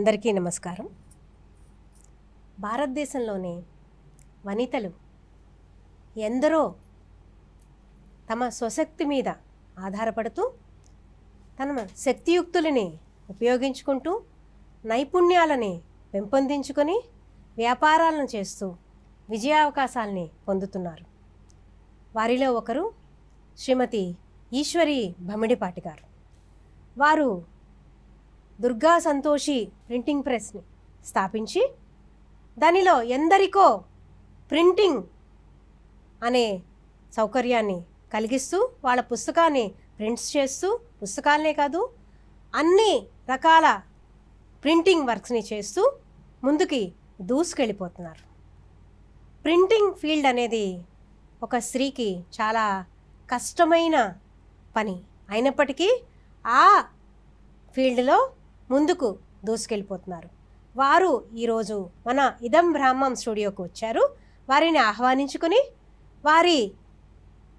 అందరికీ నమస్కారం. భారతదేశంలోని వనితలు ఎందరో తమ స్వశక్తి మీద ఆధారపడుతూ తమ శక్తియుక్తులని ఉపయోగించుకుంటూ నైపుణ్యాలని పెంపొందించుకొని వ్యాపారాలను చేస్తూ విజయావకాశాలని పొందుతున్నారు. వారిలో ఒకరు శ్రీమతి ఈశ్వరి భమిడిపాటి గారు. వారు దుర్గా సంతోషి ప్రింటింగ్ ప్రెస్ని స్థాపించి దానిలో ఎందరికో ప్రింటింగ్ అనే సౌకర్యాన్ని కలిగిస్తూ వాళ్ళ పుస్తకాన్ని ప్రింట్స్ చేస్తూ పుస్తకాలనే కాదు అన్ని రకాల ప్రింటింగ్ వర్క్స్ని చేస్తూ ముందుకి దూసుకెళ్ళిపోతున్నారు. ప్రింటింగ్ ఫీల్డ్ అనేది ఒక స్త్రీకి చాలా కష్టమైన పని అయినప్పటికీ ఆ ఫీల్డ్లో ముందుకు దూసుకెళ్ళిపోతున్నారు. వారు ఈరోజు మన ఇదం బ్రాహ్మం స్టూడియోకు వచ్చారు. వారిని ఆహ్వానించుకుని వారి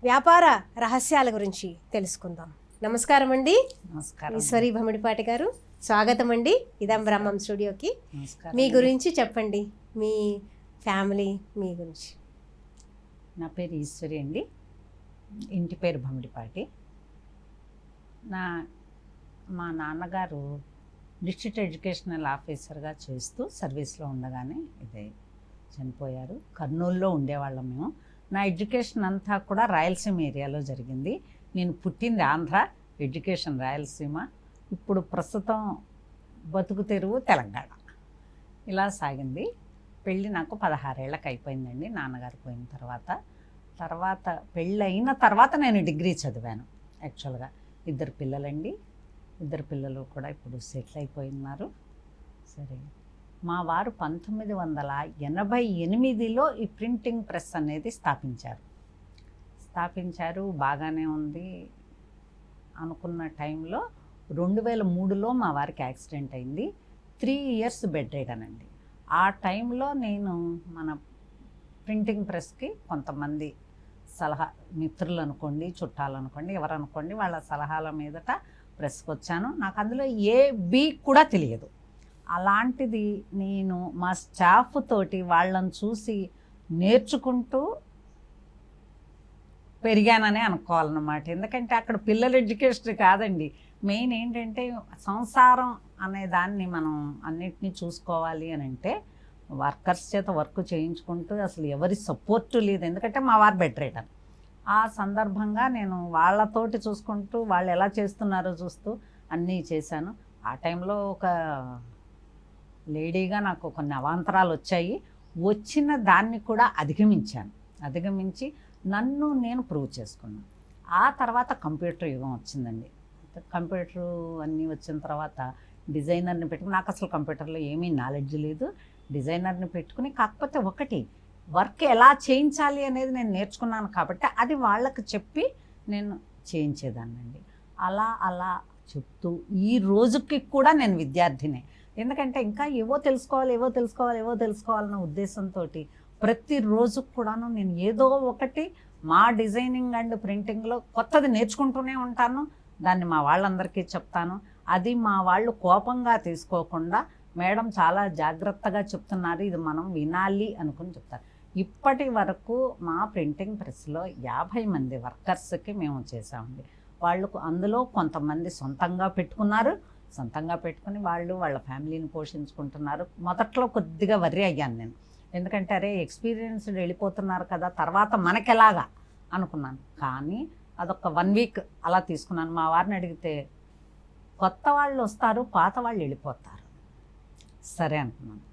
వ్యాపార రహస్యాల గురించి తెలుసుకుందాం. నమస్కారం అండి. నమస్కారం. ఈశ్వరి భమిడిపాటి గారు, స్వాగతం అండి ఇదం బ్రాహ్మం స్టూడియోకి. మీ గురించి చెప్పండి, మీ ఫ్యామిలీ మీ గురించి. నా పేరు ఈశ్వరి అండి, ఇంటి పేరు భమిడిపాటి. మా నాన్నగారు డిస్ట్రిక్ట్ ఎడ్యుకేషనల్ ఆఫీసర్గా చేస్తూ సర్వీస్లో ఉండగానే ఇదే చనిపోయారు. కర్నూలులో ఉండేవాళ్ళం మేము. నా ఎడ్యుకేషన్ అంతా కూడా రాయలసీమ ఏరియాలో జరిగింది. నేను పుట్టింది ఆంధ్ర, ఎడ్యుకేషన్ రాయలసీమ. ఇప్పుడు ప్రస్తుతం బతుకు తెరువు తెలంగాణ. ఇలా సాగింది. పెళ్ళి నాకు 16 ఏళ్ళకి అయిపోయిందండి నాన్నగారు పోయిన తర్వాత పెళ్ళి అయిన తర్వాత నేను డిగ్రీ చదివాను. యాక్చువల్గా 2 పిల్లలండి. 2 పిల్లలు కూడా ఇప్పుడు సెటిల్ అయిపోయినారు. సరే, మా వారు 1988లో ఈ ప్రింటింగ్ ప్రెస్ అనేది స్థాపించారు. బాగానే ఉంది అనుకున్న టైంలో 2003లో మా వారికి యాక్సిడెంట్ అయింది. 3 ఇయర్స్ బెడ్ రిడన్ అండి. ఆ టైంలో నేను మన ప్రింటింగ్ ప్రెస్కి కొంతమంది సలహా, మిత్రులు అనుకోండి, చుట్టాలు అనుకోండి, ఎవరు అనుకోండి, వాళ్ళ సలహాల మీదట ప్రెస్కి వచ్చాను. నాకు అందులో బి కూడా తెలియదు. అలాంటిది నేను మా స్టాఫ్ తోటి వాళ్ళని చూసి నేర్చుకుంటూ పెరిగాననే అనుకోవాలన్నమాట. ఎందుకంటే అక్కడ పిల్లల ఎడ్యుకేషన్ కాదండి, మెయిన్ ఏంటంటే సంసారం అనే దాన్ని మనం అన్నిటినీ చూసుకోవాలి అని అంటే వర్కర్స్ చేత వర్క్ చేయించుకుంటూ అసలు ఎవరి సపోర్టు లేదు. ఎందుకంటే మా వారు బెడ్ రిడన్. ఆ సందర్భంగా నేను వాళ్ళతోటి చూసుకుంటూ వాళ్ళు ఎలా చేస్తున్నారో చూస్తూ అన్నీ చేశాను. ఆ టైంలో ఒక లేడీగా నాకు కొన్ని అవాంతరాలు వచ్చాయి. వచ్చిన దాన్ని కూడా అధిగమించి నన్ను నేను ప్రూవ్ చేసుకున్నాను. ఆ తర్వాత కంప్యూటర్ యుగం వచ్చిందండి. కంప్యూటర్ అన్నీ వచ్చిన తర్వాత డిజైనర్ని పెట్టుకుని, నాకు అసలు కంప్యూటర్లో ఏమీ నాలెడ్జ్ లేదు. డిజైనర్ని పెట్టుకుని, కాకపోతే ఒకటి వర్క్ ఎలా చేయించాలి అనేది నేను నేర్చుకున్నాను కాబట్టి అది వాళ్ళకి చెప్పి నేను చేయించేదాన్నండి. అలా చెప్తూ ఈ రోజుకి కూడా నేను విద్యార్థినే. ఎందుకంటే ఇంకా ఏవో తెలుసుకోవాలన్న ఉద్దేశంతో ప్రతిరోజు కూడాను నేను ఏదో ఒకటి మా డిజైనింగ్ అండ్ ప్రింటింగ్లో కొత్తది నేర్చుకుంటూనే ఉంటాను. దాన్ని మా వాళ్ళందరికీ చెప్తాను. అది మా వాళ్ళు కోపంగా తీసుకోకుండా, మేడం చాలా జాగ్రత్తగా చెప్తున్నారు, ఇది మనం వినాలి అనుకుని చెప్తారు. ఇప్పటి వరకు మా ప్రింటింగ్ ప్రెస్లో 50 మంది వర్కర్స్కి మేము చేసామండి. వాళ్ళకు అందులో కొంతమంది సొంతంగా పెట్టుకుని వాళ్ళు వాళ్ళ ఫ్యామిలీని పోషించుకుంటున్నారు. మొదట్లో కొద్దిగా వర్రీ అయ్యాను నేను. ఎందుకంటే అరే ఎక్స్పీరియన్స్డ్ వెళ్ళిపోతున్నారు కదా, తర్వాత మనకెలాగా అనుకున్నాను. కానీ అదొక 1 వీక్ అలా తీసుకున్నాను. మా వారిని అడిగితే కొత్త వాళ్ళు వస్తారు, పాత వాళ్ళు వెళ్ళిపోతారు. సరే అనుకున్నాను.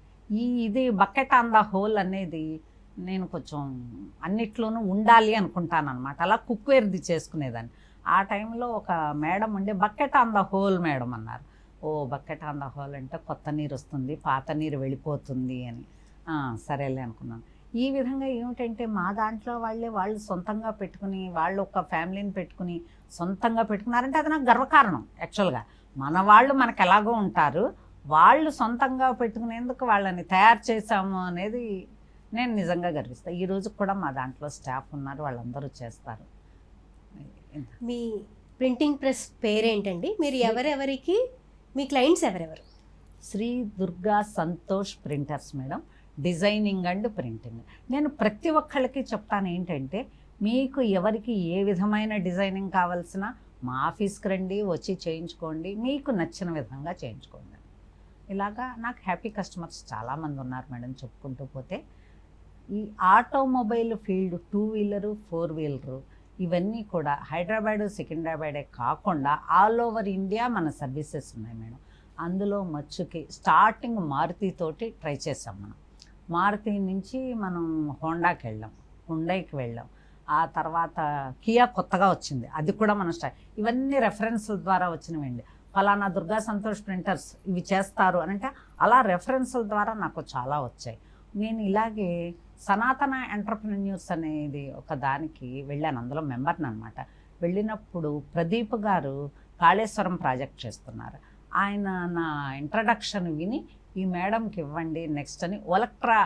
ఇది బకెట్ ఆన్ ద హోల్ అనేది నేను కొంచెం అన్నిట్లోనూ ఉండాలి అనుకుంటాను అనమాట. అలా కుక్వేర్ది చేసుకునేదాన్ని. ఆ టైంలో ఒక మేడం ఉండే, bucket on the whole madam అన్నారు. బకెట్ ఆన్ ద హోల్ అంటే కొత్త నీరు వస్తుంది, పాత నీరు వెళ్ళిపోతుంది అని. సరేలే అనుకున్నాను. ఈ విధంగా ఏమిటంటే మా దాంట్లో వాళ్ళు సొంతంగా పెట్టుకుని, వాళ్ళు ఒక ఫ్యామిలీని పెట్టుకుని సొంతంగా పెట్టుకున్నారంటే అది నాకు గర్వకారణం. యాక్చువల్గా మన వాళ్ళు మనకు ఎలాగో ఉంటారు, వాళ్ళు సొంతంగా పెట్టుకునేందుకు వాళ్ళని తయారు చేశాము అనేది నేను నిజంగా గర్విస్తాను. ఈ రోజు కూడా మా దాంట్లో స్టాఫ్ ఉన్నారు, వాళ్ళందరూ చేస్తారు. మీ ప్రింటింగ్ ప్రెస్ పేరేంటండి? మీరు ఎవరెవరికి, మీ క్లయింట్స్ ఎవరెవరు? Sri Durga Santosh Printers madam, designing and printing. నేను ప్రతి ఒక్కళ్ళకి చెప్తాను ఏంటంటే, మీకు ఎవరికి ఏ విధమైన డిజైనింగ్ కావాల్సిన మా ఆఫీస్కి రండి, వచ్చి చేయించుకోండి, మీకు నచ్చిన విధంగా చేయించుకోండి. ఇలాగా నాకు హ్యాపీ కస్టమర్స్ చాలామంది ఉన్నారు మేడం. చెప్పుకుంటూ పోతే ఈ ఆటోమొబైల్ ఫీల్డ్, 2 వీలరు 4 వీలరు ఇవన్నీ కూడా హైదరాబాదు సికింద్రాబాదే కాకుండా ఆల్ ఓవర్ ఇండియా మన సర్వీసెస్ ఉన్నాయి మేడం. అందులో మచ్చుకి స్టార్టింగ్ మారుతితోటి ట్రై చేసాం మనం. మారుతి నుంచి మనం హోండాకి వెళ్ళాం, హుండైకి వెళ్ళాం, ఆ తర్వాత కియా కొత్తగా వచ్చింది, అది కూడా మనం ఇవన్నీ రెఫరెన్స్ల ద్వారా వచ్చినవండి. ఫలానా దుర్గా సంతోష్ ప్రింటర్స్ ఇవి చేస్తారు అని అంటే అలా రెఫరెన్స్ల ద్వారా నాకు చాలా వచ్చాయి. నేను ఇలాగే సనాతన ఎంటర్‌ప్రెన్యూర్స్ అనేది ఒక దానికి వెళ్ళాను, అందులో మెంబర్ని అనమాట. వెళ్ళినప్పుడు ప్రదీప్ గారు కాళేశ్వరం ప్రాజెక్ట్ చేస్తున్నారు. ఆయన నా ఇంట్రడక్షన్ విని ఈ మేడంకి ఇవ్వండి నెక్స్ట్ అని ఒలక్ట్రా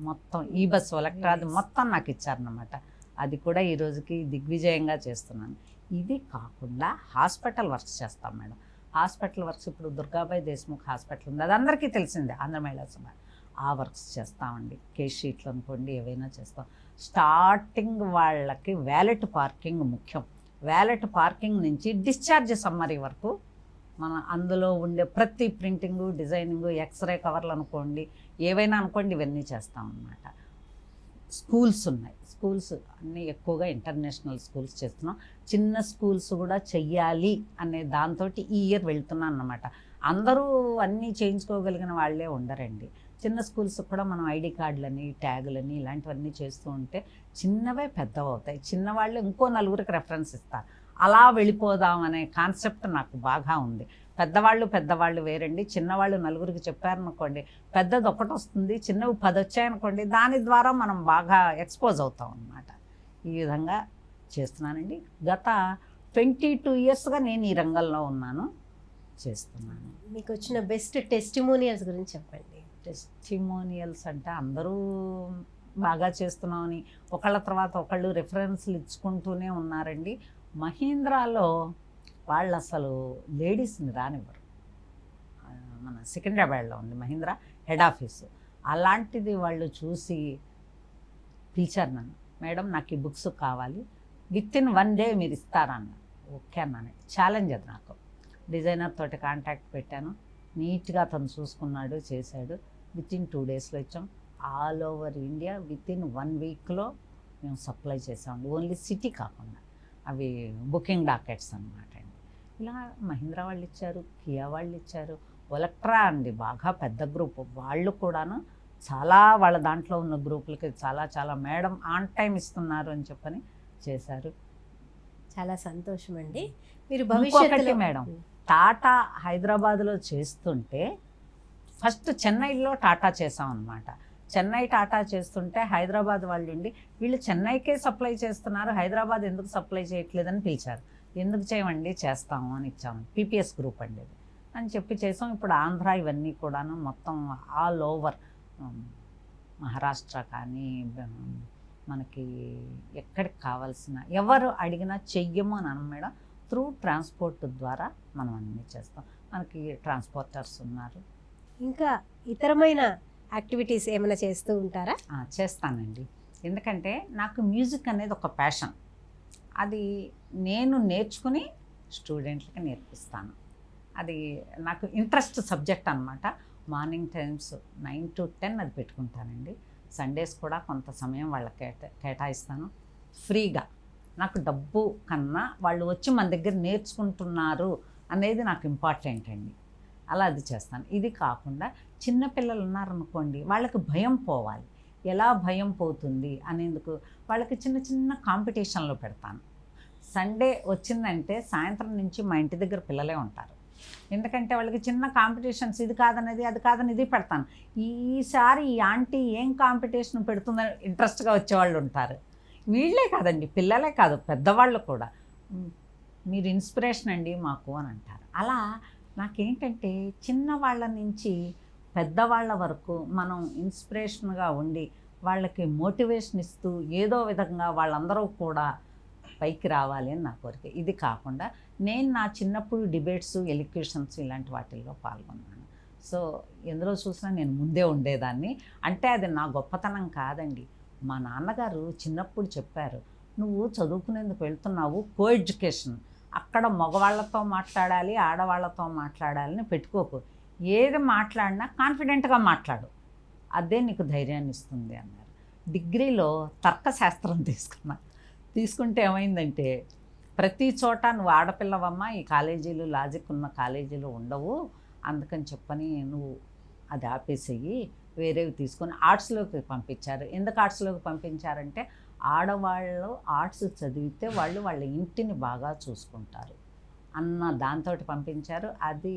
మొత్తం ఈ బస్ ఒలక్ట్రా అది మొత్తం నాకు ఇచ్చారనమాట. అది కూడా ఈ రోజుకి దిగ్విజయంగా చేస్తున్నాను. ఇది కాకుండా హాస్పిటల్ వర్క్స్ చేస్తాం మేడం. హాస్పిటల్ వర్క్స్ ఇప్పుడు దుర్గాబాయి దేశ్ముఖ్ హాస్పిటల్ ఉంది, అది అందరికీ తెలిసిందే, ఆంధ్ర మహిళా సభ. ఆ వర్క్స్ చేస్తామండి. కేస్ షీట్లు అనుకోండి, ఏవైనా చేస్తాం. స్టార్టింగ్ వాళ్ళకి వ్యాలెట్ పార్కింగ్ ముఖ్యం. వ్యాలెట్ పార్కింగ్ నుంచి డిశ్చార్జ్ సమ్మరీ వరకు మన అందులో ఉండే ప్రతి ప్రింటింగు, డిజైనింగు, ఎక్స్రే కవర్లు అనుకోండి, ఏవైనా అనుకోండి, ఇవన్నీ చేస్తాం అన్నమాట. స్కూల్స్ ఉన్నాయి, స్కూల్స్ అన్నీ ఎక్కువగా ఇంటర్నేషనల్ స్కూల్స్ చేస్తున్నాం. చిన్న స్కూల్స్ కూడా చెయ్యాలి అనే దాంతో ఈ ఇయర్ వెళ్తున్నాను అన్నమాట. అందరూ అన్నీ చేయించుకోగలిగిన వాళ్ళే ఉండరండి. చిన్న స్కూల్స్ కూడా మనం ఐడి కార్డులని, ట్యాగులని ఇలాంటివన్నీ చేస్తూ ఉంటే చిన్నవే పెద్దవి అవుతాయి. చిన్నవాళ్ళు ఇంకో నలుగురికి రెఫరెన్స్ ఇస్తారు. అలా వెళ్ళిపోదాం అనే కాన్సెప్ట్ నాకు బాగా ఉంది. పెద్దవాళ్ళు వేరండి. చిన్నవాళ్ళు నలుగురికి చెప్పారనుకోండి, పెద్దది ఒకటి వస్తుంది, చిన్నవి 10 వచ్చాయనుకోండి, దాని ద్వారా మనం బాగా ఎక్స్పోజ్ అవుతాం అన్నమాట. ఈ విధంగా చేస్తున్నానండి. గత 22 ఇయర్స్గా నేను ఈ రంగంలో ఉన్నాను, చేస్తున్నాను. మీకు వచ్చిన బెస్ట్ టెస్టిమోనియల్స్ గురించి చెప్పండి. టెస్టిమోనియల్స్ అంటే అందరూ బాగా చేస్తున్నామని ఒకళ్ళ తర్వాత ఒకళ్ళు రెఫరెన్స్లు ఇచ్చుకుంటూనే ఉన్నారండి. మహీంద్రాలో వాళ్ళు అసలు లేడీస్ని రానివ్వరు. మన సికింద్రాబాద్లో ఉంది మహీంద్రా హెడ్ ఆఫీసు. అలాంటిది వాళ్ళు చూసి పిలిచారు నన్ను, మేడం నాకు ఈ బుక్స్ కావాలి, విత్ ఇన్ 1 డే మీరు ఇస్తారన్న. ఓకే అన్నాను. ఛాలెంజ్ అది నాకు. డిజైనర్ తోటి కాంటాక్ట్ పెట్టాను, నీట్గా అతను చూసుకున్నాడు, చేశాడు. విత్ ఇన్ 2 డేస్లో ఇచ్చాం. All over India with in 1 వీక్లో మేము సప్లై చేసామండి. ఓన్లీ సిటీ కాకుండా అవి బుకింగ్ డాకెట్స్ అనమాట అండి. ఇలా మహీంద్రా వాళ్ళు ఇచ్చారు, కియా వాళ్ళు ఇచ్చారు, ఒలక్ట్రా అండి బాగా పెద్ద గ్రూప్, వాళ్ళు కూడాను చాలా వాళ్ళ దాంట్లో ఉన్న గ్రూపులకి చాలా మేడం ఆన్ టైం ఇస్తున్నారు అని చెప్పని చేశారు. చాలా సంతోషం అండి. మీరు ఇంకొకటి భవిష్యత్తులో మేడం, టాటా హైదరాబాద్లో చేస్తుంటే ఫస్ట్ చెన్నైలో టాటా చేసాం అనమాట. చెన్నై టాటా చేస్తుంటే హైదరాబాద్ వాళ్ళు ఉండి వీళ్ళు చెన్నైకే సప్లై చేస్తున్నారు, హైదరాబాద్ ఎందుకు సప్లై చేయట్లేదని పిలిచారు. ఎందుకు చేయమండి, చేస్తాము అని ఇచ్చాము. పీపీఎస్ గ్రూప్ అండి అది అని చెప్పి చేసాం. ఇప్పుడు ఆంధ్ర ఇవన్నీ కూడాను మొత్తం ఆల్ ఓవర్ మహారాష్ట్ర కానీ మనకి ఎక్కడికి కావాల్సిన ఎవరు అడిగినా చెయ్యము అని అనం మేడం. త్రూ ట్రాన్స్పోర్ట్ ద్వారా మనం అన్నీ చేస్తాం. మనకి ట్రాన్స్పోర్టర్స్ ఉన్నారు. ఇంకా ఇతరమైన యాక్టివిటీస్ ఏమైనా చేస్తూ ఉంటారా? చేస్తానండి. ఎందుకంటే నాకు మ్యూజిక్ అనేది ఒక ప్యాషన్. అది నేను నేర్చుకుని స్టూడెంట్లకి నేర్పిస్తాను. అది నాకు ఇంట్రెస్ట్ సబ్జెక్ట్ అనమాట. మార్నింగ్ టైమ్స్ 9 to 10 అది పెట్టుకుంటానండి. సండేస్ కూడా కొంత సమయం వాళ్ళకి కేటాయిస్తాను ఫ్రీగా. నాకు డబ్బు కన్నా వాళ్ళు వచ్చి మన దగ్గర నేర్చుకుంటున్నారు అనేది నాకు ఇంపార్టెంట్ అండి. అలా అది చేస్తాను. ఇది కాకుండా చిన్నపిల్లలు ఉన్నారనుకోండి, వాళ్ళకి భయం పోవాలి. ఎలా భయం పోతుంది అనేందుకు వాళ్ళకి చిన్న కాంపిటీషన్లో పెడతాను. సండే వచ్చిందంటే సాయంత్రం నుంచి మా ఇంటి దగ్గర పిల్లలే ఉంటారు. ఎందుకంటే వాళ్ళకి చిన్న కాంపిటీషన్స్, ఇది కాదనేది అది కాదని ఇది పెడతాను. ఈసారి ఈ ఆంటీ ఏం కాంపిటీషన్ పెడుతుందని ఇంట్రెస్ట్గా వచ్చేవాళ్ళు ఉంటారు. వీళ్ళే కాదండి, పిల్లలే కాదు, పెద్దవాళ్ళు కూడా మీరు ఇన్స్పిరేషన్ అండి మాకు అని అంటారు. అలా నాకేంటంటే చిన్నవాళ్ళ నుంచి పెద్దవాళ్ళ వరకు మనం ఇన్స్పిరేషన్గా ఉండి వాళ్ళకి మోటివేషన్ ఇస్తూ ఏదో విధంగా వాళ్ళందరూ కూడా పైకి రావాలి అని నా కోరిక. ఇది కాకుండా నేను నా చిన్నప్పుడు డిబేట్స్, ఎలిక్యూషన్స్ ఇలాంటి వాటిల్లో పాల్గొన్నాను. సో ఎందులో చూసినా నేను ముందే ఉండేదాన్ని. అంటే అది నా గొప్పతనం కాదండి. మా నాన్నగారు చిన్నప్పుడు చెప్పారు, నువ్వు చదువుకునేందుకు వెళ్తున్నావు, కో ఎడ్యుకేషన్, అక్కడ మగవాళ్ళతో మాట్లాడాలి, ఆడవాళ్ళతో మాట్లాడాలని పెట్టుకోకు, ఏది మాట్లాడినా కాన్ఫిడెంట్గా మాట్లాడు, అదే నీకు ధైర్యాన్ని ఇస్తుంది అన్నారు. డిగ్రీలో తర్కశాస్త్రం తీసుకుంటే ఏమైందంటే, ప్రతి చోట నువ్వు ఆడపిల్లవమ్మ, ఈ కాలేజీలు లాజిక్ ఉన్న కాలేజీలు ఉండవు, అందుకని చెప్పని నువ్వు అది ఆపేసేయి, వేరేవి తీసుకొని ఆర్ట్స్లోకి పంపించారు. ఎందుకు ఆర్ట్స్లోకి పంపించారంటే, ఆడవాళ్ళు ఆర్ట్స్ చదివితే వాళ్ళు వాళ్ళ ఇంటిని బాగా చూసుకుంటారు అన్న దాంతో పంపించారు. అది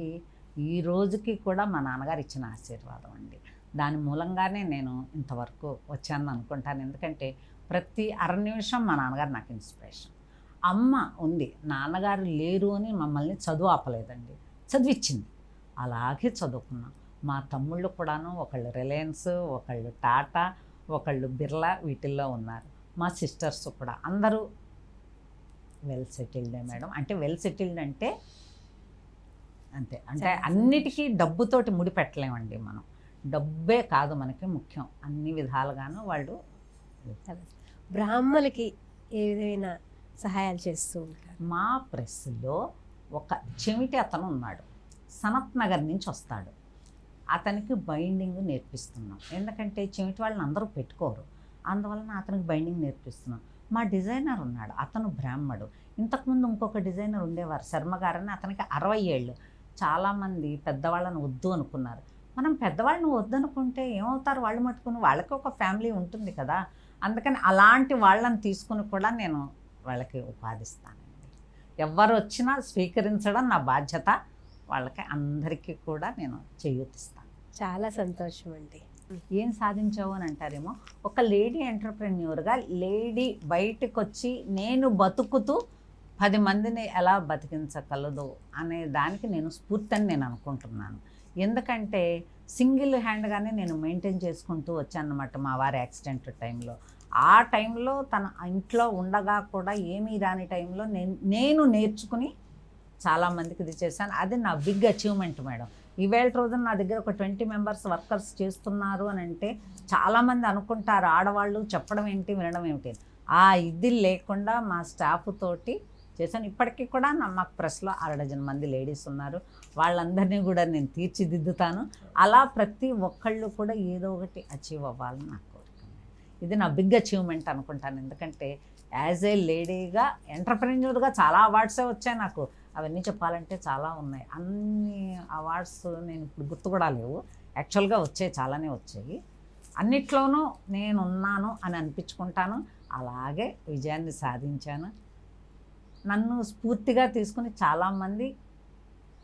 ఈ రోజుకి కూడా మా నాన్నగారు ఇచ్చిన ఆశీర్వాదం అండి. దాని మూలంగానే నేను ఇంతవరకు వచ్చాను అనుకుంటాను. ఎందుకంటే ప్రతి అర నిమిషం మా నాన్నగారు నాకు ఇన్స్పిరేషన్. అమ్మ ఉంది, నాన్నగారు లేరు అని మమ్మల్ని చదువు ఆపలేదండి, చదివిచ్చింది. అలాగే చదువుకున్నాం. మా తమ్ముళ్ళు కూడాను ఒకళ్ళు రిలయన్స్, ఒకళ్ళు టాటా, ఒకళ్ళు బిర్లా వీటిల్లో ఉన్నారు. మా సిస్టర్స్ కూడా అందరూ వెల్ సెటిల్డే మేడం. అంటే వెల్ సెటిల్డ్ అంటే అంతే, అంటే అన్నిటికీ డబ్బుతోటి ముడిపెట్టలేమండి మనం. డబ్బే కాదు మనకి ముఖ్యం, అన్ని విధాలుగాను వాళ్ళు. బ్రాహ్మణులకి ఏ విధమైన సహాయాలు చేస్తూ ఉంటారు? మా ప్రెస్లో ఒక చెమిటి అతను ఉన్నాడు, సనత్ నగర్ నుంచి వస్తాడు. అతనికి బైండింగ్ నేర్పిస్తున్నాం, ఎందుకంటే చెమిటి వాళ్ళని అందరూ పెట్టుకోరు, అందువలన అతనికి బైండింగ్ నేర్పిస్తున్నాం. మా డిజైనర్ ఉన్నాడు, అతను బ్రాహ్మడు. ఇంతకుముందు ఇంకొక డిజైనర్ ఉండేవారు, శర్మ గారని, అతనికి 60 ఏళ్ళు. చాలామంది పెద్దవాళ్ళని వద్దు అనుకున్నారు. మనం పెద్దవాళ్ళని వద్దనుకుంటే ఏమవుతారు, వాళ్ళు మట్టుకుని వాళ్ళకి ఒక ఫ్యామిలీ ఉంటుంది కదా. అందుకని అలాంటి వాళ్ళని తీసుకుని కూడా నేను వాళ్ళకి ఉపాధిస్తానండి. ఎవరు వచ్చినా స్వీకరించడం నా బాధ్యత, వాళ్ళకి అందరికీ కూడా నేను చేయూతిస్తాను. చాలా సంతోషం అండి. ఏం సాధించావు అని అంటారేమో, ఒక లేడీ ఎంటర్ప్రెన్యూర్గా లేడీ బయటకు వచ్చి నేను బతుకుతూ 10 మందిని ఎలా బతికించగలదు అనే దానికి నేను స్ఫూర్తి అని నేను అనుకుంటున్నాను. ఎందుకంటే సింగిల్ హ్యాండ్గానే నేను మెయింటైన్ చేసుకుంటూ వచ్చాను అన్నమాట. మా వారి యాక్సిడెంట్ టైంలో, ఆ టైంలో తన ఇంట్లో ఉండగా కూడా ఏమీ రాని టైంలో నేను నేర్చుకుని చాలామందికి ఇది చేశాను. అది నా బిగ్ అచీవ్మెంట్ మేడం. ఈవేళ రోజున నా దగ్గర ఒక 20 మెంబర్స్ వర్కర్స్ చేస్తున్నారు అని అంటే చాలామంది అనుకుంటారు ఆడవాళ్ళు చెప్పడం ఏంటి వినడం ఏమిటి. ఆ ఇది లేకుండా మా స్టాఫ్ తోటి చేశాను. ఇప్పటికీ కూడా మాకు ప్రెస్లో 6 డజన్ మంది లేడీస్ ఉన్నారు, వాళ్ళందరినీ కూడా నేను తీర్చిదిద్దుతాను. అలా ప్రతి ఒక్కళ్ళు కూడా ఏదో ఒకటి అచీవ్ అవ్వాలని నాకు కోరిక. ఇది నా బిగ్ అచీవ్మెంట్ అనుకుంటాను. ఎందుకంటే యాజ్ ఏ లేడీగా ఎంటర్ప్రెన్యూర్గా చాలా అవార్డ్సే వచ్చాయి నాకు. అవన్నీ చెప్పాలంటే చాలా ఉన్నాయి. అన్ని అవార్డ్స్ నేను ఇప్పుడు గుర్తు కూడా లేవు, యాక్చువల్గా వచ్చాయి, చాలానే వచ్చాయి. అన్నిట్లోనూ నేనున్నాను అని అనిపించుకుంటాను. అలాగే విజయాన్ని సాధించాను. నన్ను స్ఫూర్తిగా తీసుకుని చాలామంది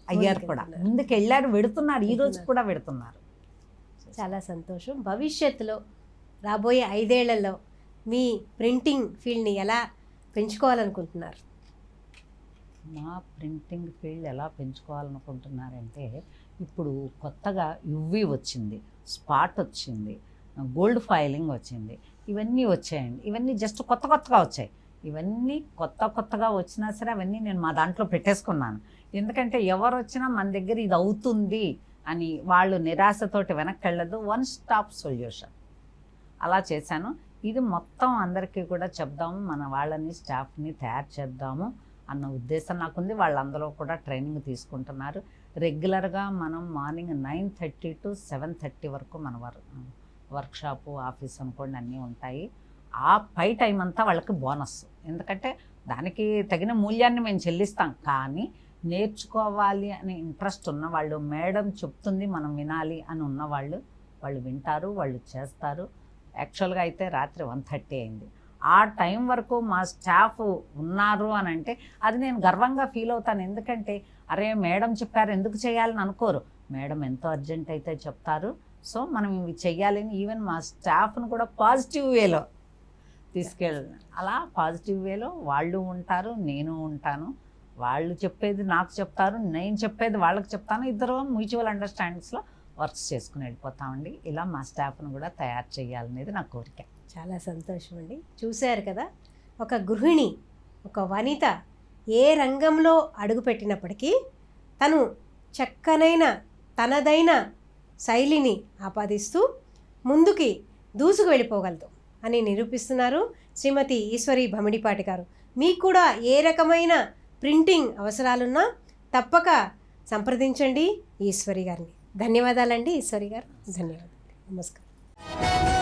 అయ్యారు కూడా, ముందుకు వెళ్ళారు, వెడుతున్నారు, ఈరోజు కూడా వెడుతున్నారు. చాలా సంతోషం. భవిష్యత్తులో రాబోయే 5 ఏళ్లలో మీ ప్రింటింగ్ ఫీల్డ్ని ఎలా పెంచుకోవాలనుకుంటున్నారు? మా ప్రింటింగ్ ఫీల్డ్ ఎలా పెంచుకోవాలనుకుంటున్నారంటే, ఇప్పుడు కొత్తగా యువి వచ్చింది, స్పాట్ వచ్చింది, గోల్డ్ ఫైలింగ్ వచ్చింది, ఇవన్నీ వచ్చాయండి. ఇవన్నీ జస్ట్ కొత్తగా వచ్చాయి. ఇవన్నీ కొత్తగా వచ్చినా సరే అవన్నీ నేను మా దాంట్లో పెట్టేసుకున్నాను. ఎందుకంటే ఎవరు వచ్చినా మన దగ్గర ఇది అవుతుంది అని వాళ్ళు నిరాశతోటి వెనక్కి వెళ్ళదు. 1 స్టాప్ సొల్యూషన్ అలా చేశాను. ఇది మొత్తం అందరికీ కూడా చెప్దాము, మన వాళ్ళని స్టాఫ్ని తయారు చేద్దాము అన్న ఉద్దేశం నాకుంది. వాళ్ళందరూ కూడా ట్రైనింగ్ తీసుకుంటున్నారు. రెగ్యులర్గా మనం మార్నింగ్ 9:30 to 7:30 వరకు మన వర్క్షాపు, ఆఫీస్ అనుకోండి అన్నీ ఉంటాయి. ఆ పై టైం అంతా వాళ్ళకి బోనస్, ఎందుకంటే దానికి తగిన మూల్యాన్ని మేము చెల్లిస్తాం. కానీ నేర్చుకోవాలి అనే ఇంట్రెస్ట్ ఉన్నవాళ్ళు, మేడం చెప్తుంది మనం వినాలి అని ఉన్నవాళ్ళు, వాళ్ళు వింటారు, వాళ్ళు చేస్తారు. యాక్చువల్గా అయితే రాత్రి 1:30 అయింది. ఆ టైం వరకు మా స్టాఫ్ ఉన్నారు అని అంటే అది నేను గర్వంగా ఫీల్ అవుతాను. ఎందుకంటే అరే మేడం చెప్పారు ఎందుకు చేయాలని అనుకోరు, మేడం ఎంతో అర్జెంట్ అయితే చెప్తారు, సో మనం ఇవి చెయ్యాలని ఈవెన్ మా స్టాఫ్ను కూడా పాజిటివ్ వేలో తీసుకెళ్ళి, అలా పాజిటివ్ వేలో వాళ్ళు ఉంటారు, నేను ఉంటాను. వాళ్ళు చెప్పేది నాకు చెప్తారు, నేను చెప్పేది వాళ్ళకి చెప్తాను. ఇద్దరు మ్యూచువల్ అండర్స్టాండింగ్స్లో వర్క్స్ చేసుకుని వెళ్ళిపోతామండి. ఇలా మా స్టాఫ్ను కూడా తయారు చేయాలనేది నా కోరిక. చాలా సంతోషం అండి. చూశారు కదా, ఒక గృహిణి, ఒక వనిత ఏ రంగంలో అడుగుపెట్టినప్పటికీ తను చక్కనైన తనదైన శైలిని ఆపాదిస్తూ ముందుకి దూసుకు వెళ్ళిపోగలదు అని నిరూపిస్తున్నారు శ్రీమతి ఈశ్వరి భమిడిపాటి గారు. మీకు కూడా ఏ రకమైన ప్రింటింగ్ అవసరాలున్నా తప్పక సంప్రదించండి ఈశ్వరి గారిని. ధన్యవాదాలండి ఈశ్వరి గారు. ధన్యవాదాలు. నమస్కారం.